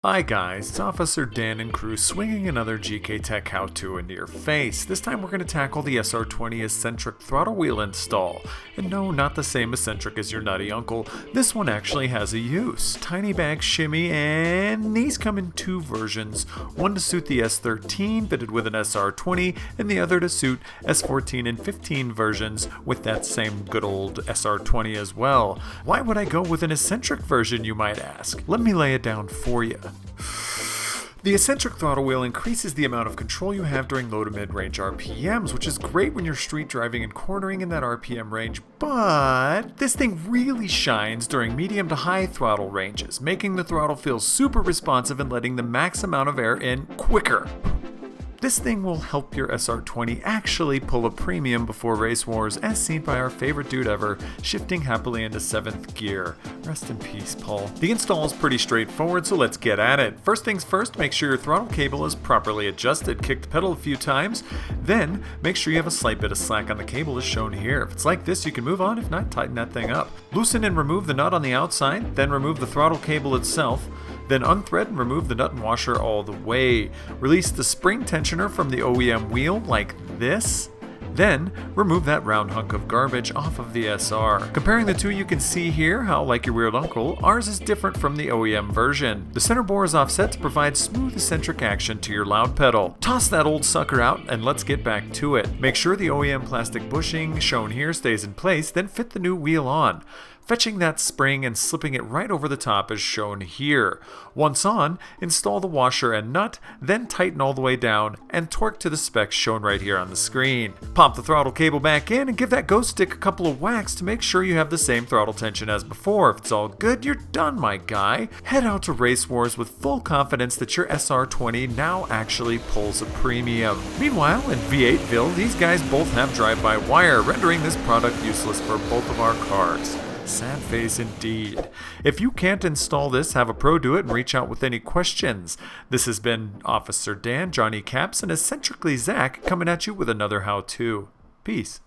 Hi guys, it's Officer Dan and crew swinging another Gktech how-to into your face. This time we're going to tackle the SR20 eccentric throttle wheel install. And no, not the same eccentric as your nutty uncle. This one actually has a use. Tiny bag shimmy, and these come in two versions. One to suit the S13 fitted with an SR20, and the other to suit S14 and 15 versions with that same good old SR20 as well. Why would I go with an eccentric version, you might ask? Let me lay it down for you. The eccentric throttle wheel increases the amount of control you have during low to mid-range RPMs, which is great when you're street driving and cornering in that RPM range, but this thing really shines during medium to high throttle ranges, making the throttle feel super responsive and letting the max amount of air in quicker. This thing will help your SR20 actually pull a premium before race wars, as seen by our favorite dude ever, shifting happily into 7th gear. Rest in peace, Paul. The install is pretty straightforward, so let's get at it. First things first, make sure your throttle cable is properly adjusted. Kick the pedal a few times, then make sure you have a slight bit of slack on the cable as shown here. If it's like this, you can move on. If not, tighten that thing up. Loosen and remove the nut on the outside, then remove the throttle cable itself. Then unthread and remove the nut and washer all the way. Release the spring tensioner from the OEM wheel like this. Then remove that round hunk of garbage off of the SR. Comparing the two, you can see here how, like your weird uncle, ours is different from the OEM version. The center bore is offset to provide smooth eccentric action to your loud pedal. Toss that old sucker out and let's get back to it. Make sure the OEM plastic bushing shown here stays in place, then fit the new wheel on. Fetching that spring and slipping it right over the top as shown here. Once on, install the washer and nut, then tighten all the way down and torque to the specs shown right here on the screen. Pop the throttle cable back in and give that ghost stick a couple of whacks to make sure you have the same throttle tension as before. If it's all good, you're done, my guy. Head out to Race Wars with full confidence that your SR20 now actually pulls a premium. Meanwhile, in V8ville, these guys both have drive-by-wire, rendering this product useless for both of our cars. Sad face indeed. If you can't install this, have a pro do it and reach out with any questions. This has been Officer Dan, Johnny Caps, and eccentrically Zach coming at you with another how-to. Peace.